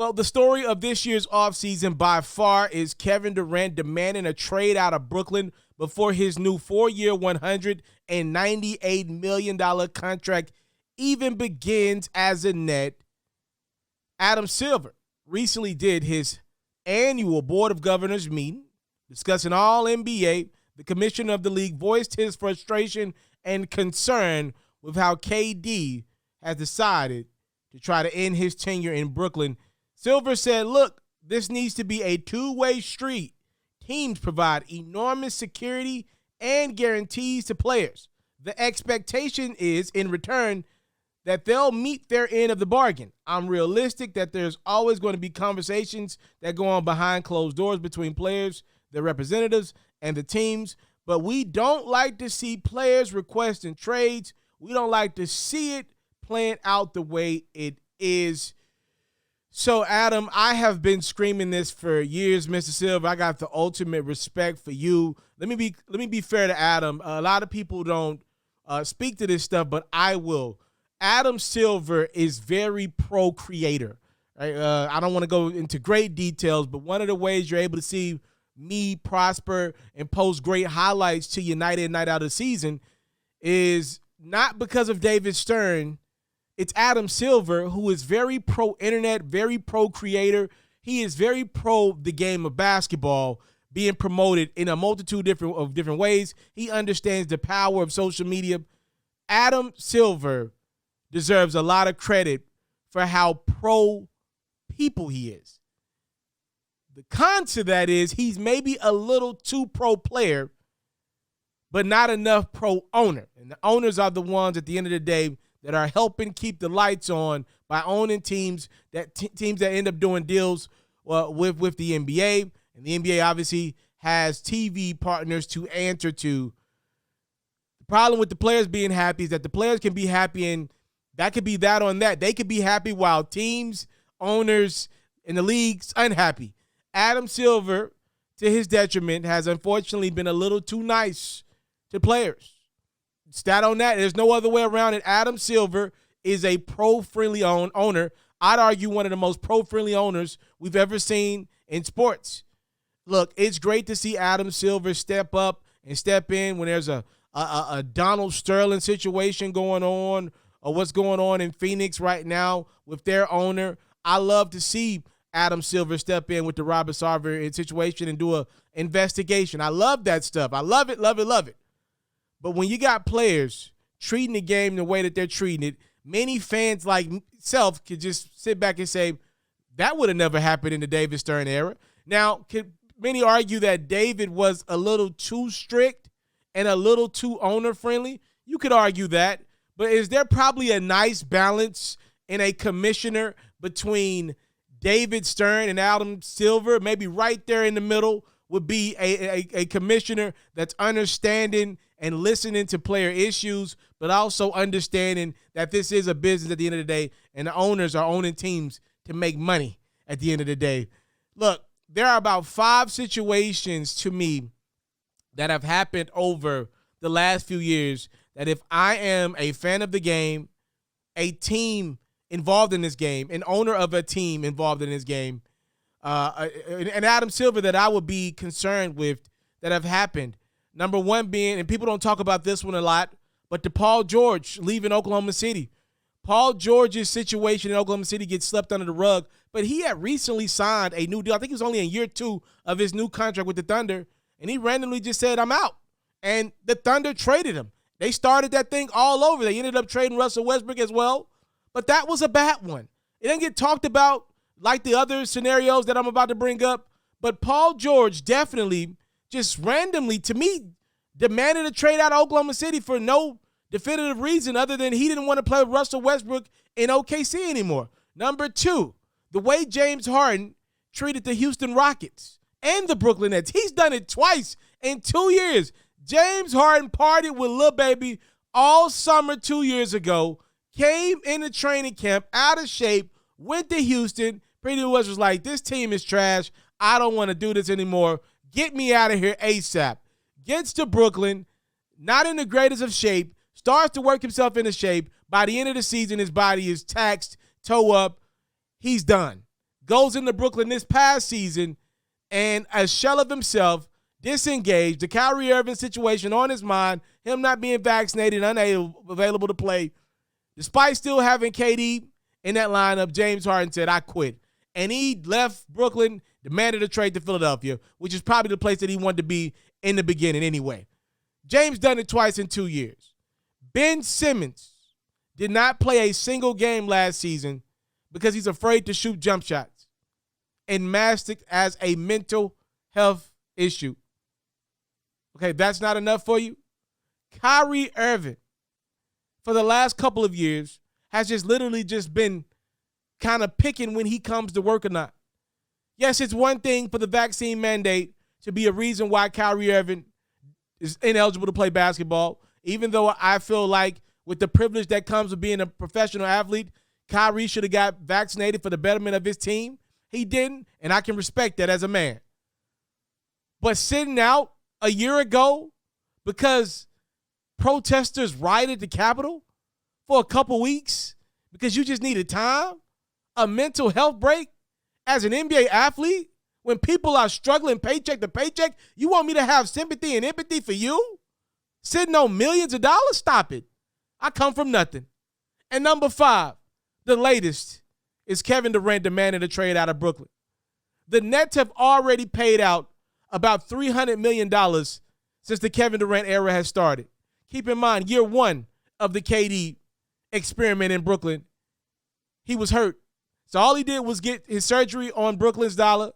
Well, the story of this year's offseason by far is Kevin Durant demanding a trade out of Brooklyn before his new 4-year, $198 million contract even begins as a net. Adam Silver recently did his annual Board of Governors meeting discussing all NBA. The commissioner of the league voiced his frustration and concern with how KD has decided to try to end his tenure in Brooklyn. Silver said, look, this needs to be a two-way street. Teams provide enormous security and guarantees to players. The expectation is, in return, that they'll meet their end of the bargain. I'm realistic that there's always going to be conversations that go on behind closed doors between players, their representatives, and the teams, but we don't like to see players requesting trades. We don't like to see it playing out the way it is. So, Adam, I have been screaming this for years, Mr. Silver. I got the ultimate respect for you. Let me be fair to Adam. A lot of people don't speak to this stuff, but I will. Adam Silver is very pro-creator. Right? I don't want to go into great details, but one of the ways you're able to see me prosper and post great highlights to you night in, night out of the season is not because of David Stern. It's Adam Silver, who is very pro-internet, very pro-creator. He is very pro the game of basketball being promoted in a multitude of different ways. He understands the power of social media. Adam Silver deserves a lot of credit for how pro-people he is. The con to that is he's maybe a little too pro-player, but not enough pro-owner. And the owners are the ones at the end of the day that are helping keep the lights on by owning teams that end up doing deals with the NBA. And the NBA obviously has TV partners to answer to. The problem with the players being happy is that the players can be happy, and that could be that on that. They could be happy while teams, owners, and the league's unhappy. Adam Silver, to his detriment, has unfortunately been a little too nice to players. Stat on that, there's no other way around it. Adam Silver is a pro-friendly owner. I'd argue one of the most pro-friendly owners we've ever seen in sports. Look, it's great to see Adam Silver step up and step in when there's a Donald Sterling situation going on, or what's going on in Phoenix right now with their owner. I love to see Adam Silver step in with the Robert Sarver situation and do an investigation. I love that stuff. I love it, love it, love it. But when you got players treating the game the way that they're treating it, many fans like myself could just sit back and say, that would have never happened in the David Stern era. Now, could many argue that David was a little too strict and a little too owner-friendly? You could argue that. But is there probably a nice balance in a commissioner between David Stern and Adam Silver? Maybe right there in the middle would be a commissioner that's understanding and listening to player issues, but also understanding that this is a business at the end of the day, and the owners are owning teams to make money at the end of the day. Look, there are about 5 situations to me that have happened over the last few years that if I am a fan of the game, a team involved in this game, an owner of a team involved in this game, and Adam Silver that I would be concerned with that have happened. Number one being, and people don't talk about this one a lot, but the Paul George leaving Oklahoma City. Paul George's situation in Oklahoma City gets swept under the rug, but he had recently signed a new deal. I think it was only in year 2 of his new contract with the Thunder, and he randomly just said, I'm out. And the Thunder traded him. They started that thing all over. They ended up trading Russell Westbrook as well, but that was a bad one. It didn't get talked about like the other scenarios that I'm about to bring up, but Paul George definitely just randomly, to me, demanded a trade out of Oklahoma City for no definitive reason other than he didn't want to play with Russell Westbrook in OKC anymore. Number 2, the way James Harden treated the Houston Rockets and the Brooklyn Nets. He's done it twice in 2 years. James Harden partied with Lil Baby all summer 2 years ago, came into training camp out of shape, went to Houston, pretty much was like, this team is trash. I don't want to do this anymore. Get me out of here ASAP. Gets to Brooklyn, not in the greatest of shape, starts to work himself into shape. By the end of the season, his body is taxed, toe up. He's done. goes into Brooklyn this past season and a shell of himself, disengaged, the Kyrie Irving situation on his mind, him not being vaccinated, unavailable to play. Despite still having KD in that lineup, James Harden said, I quit. And he left Brooklyn, demanded a trade to Philadelphia, which is probably the place that he wanted to be in the beginning anyway. James done it twice in 2 years. Ben Simmons did not play a single game last season because he's afraid to shoot jump shots and masked it as a mental health issue. Okay, that's not enough for you? Kyrie Irving, for the last couple of years, has just literally just been kind of picking when he comes to work or not. Yes, it's one thing for the vaccine mandate to be a reason why Kyrie Irving is ineligible to play basketball, even though I feel like with the privilege that comes with being a professional athlete, Kyrie should have got vaccinated for the betterment of his team. He didn't, and I can respect that as a man. But sitting out a year ago because protesters rioted the Capitol for a couple weeks because you just needed time, a mental health break as an NBA athlete, when people are struggling paycheck to paycheck, you want me to have sympathy and empathy for you? Sitting on millions of dollars? Stop it. I come from nothing. And number 5, the latest, is Kevin Durant demanding a trade out of Brooklyn. The Nets have already paid out about $300 million since the Kevin Durant era has started. Keep in mind, year 1 of the KD experiment in Brooklyn, he was hurt. So all he did was get his surgery on Brooklyn's dollar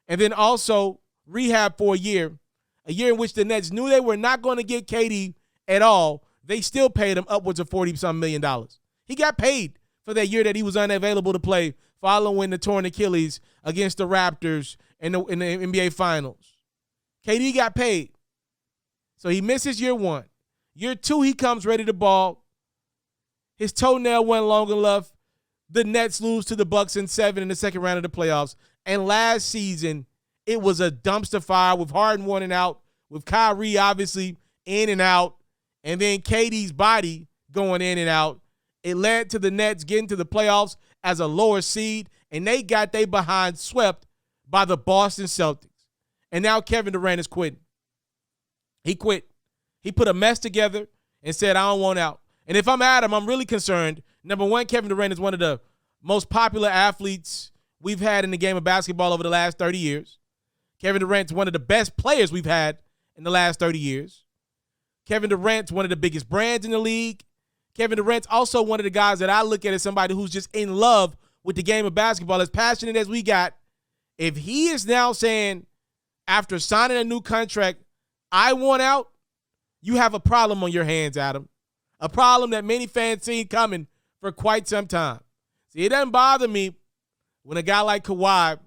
and then also rehab for a year in which the Nets knew they were not going to get KD at all. They still paid him upwards of $40-some million. He got paid for that year that he was unavailable to play following the torn Achilles against the Raptors in the NBA Finals. KD got paid. So he misses year 1. Year 2, he comes ready to ball. His toenail went long enough. The Nets lose to the Bucks in 7 in the second round of the playoffs. And last season, it was a dumpster fire with Harden wanting out, with Kyrie obviously in and out, and then KD's body going in and out. It led to the Nets getting to the playoffs as a lower seed, and they got their behind swept by the Boston Celtics. And now Kevin Durant is quitting. He quit. He put a mess together and said, I don't want out. And if I'm Adam, I'm really concerned. Number 1, Kevin Durant is one of the most popular athletes we've had in the game of basketball over the last 30 years. Kevin Durant's one of the best players we've had in the last 30 years. Kevin Durant's one of the biggest brands in the league. Kevin Durant's also one of the guys that I look at as somebody who's just in love with the game of basketball, as passionate as we got. If he is now saying, after signing a new contract, I want out, you have a problem on your hands, Adam. A problem that many fans seen coming for quite some time. See, it doesn't bother me when a guy like Kawhi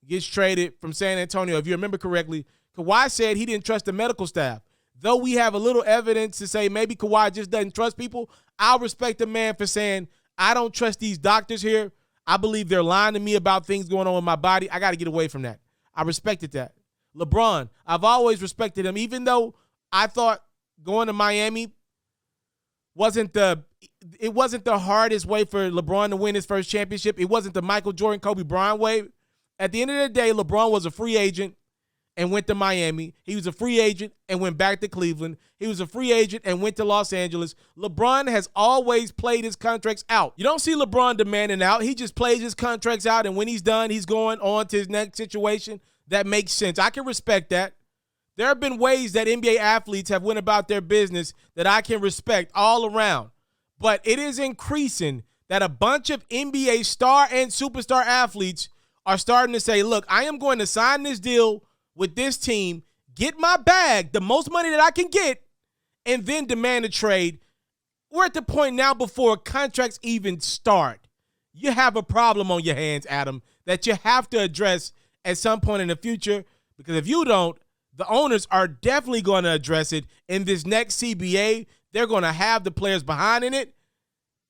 gets traded from San Antonio. If you remember correctly, Kawhi said he didn't trust the medical staff. Though we have a little evidence to say maybe Kawhi just doesn't trust people, I'll respect the man for saying, I don't trust these doctors here. I believe they're lying to me about things going on with my body. I got to get away from that. I respected that. LeBron, I've always respected him, even though I thought going to Miami wasn't the hardest way for LeBron to win his first championship. It wasn't the Michael Jordan, Kobe Bryant way. At the end of the day, LeBron was a free agent and went to Miami. He was a free agent and went back to Cleveland. He was a free agent and went to Los Angeles. LeBron has always played his contracts out. You don't see LeBron demanding out. He just plays his contracts out, and when he's done, he's going on to his next situation. That makes sense. I can respect that. There have been ways that NBA athletes have went about their business that I can respect all around. But it is increasing that a bunch of NBA star and superstar athletes are starting to say, look, I am going to sign this deal with this team, get my bag, the most money that I can get, and then demand a trade. We're at the point now before contracts even start. You have a problem on your hands, Adam, that you have to address at some point in the future, because if you don't, the owners are definitely going to address it in this next CBA. They're going to have the players behind in it.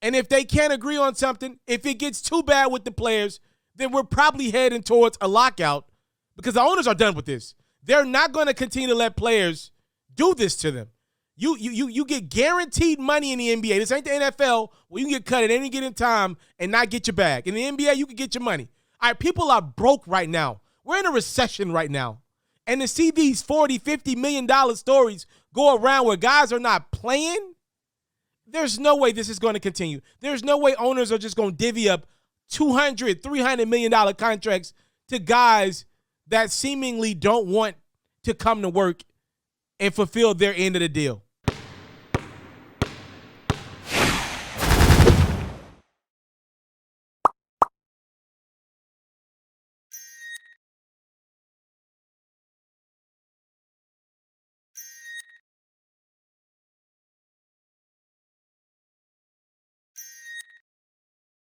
And if they can't agree on something, if it gets too bad with the players, then we're probably heading towards a lockout, because the owners are done with this. They're not going to continue to let players do this to them. You get guaranteed money in the NBA. This ain't the NFL where you can get cut at any given time and not get your bag. In the NBA, you can get your money. All right, people are broke right now. We're in a recession right now. And to see these $40, $50 million stories go around where guys are not playing, there's no way this is going to continue. There's no way owners are just going to divvy up $200, $300 million contracts to guys that seemingly don't want to come to work and fulfill their end of the deal.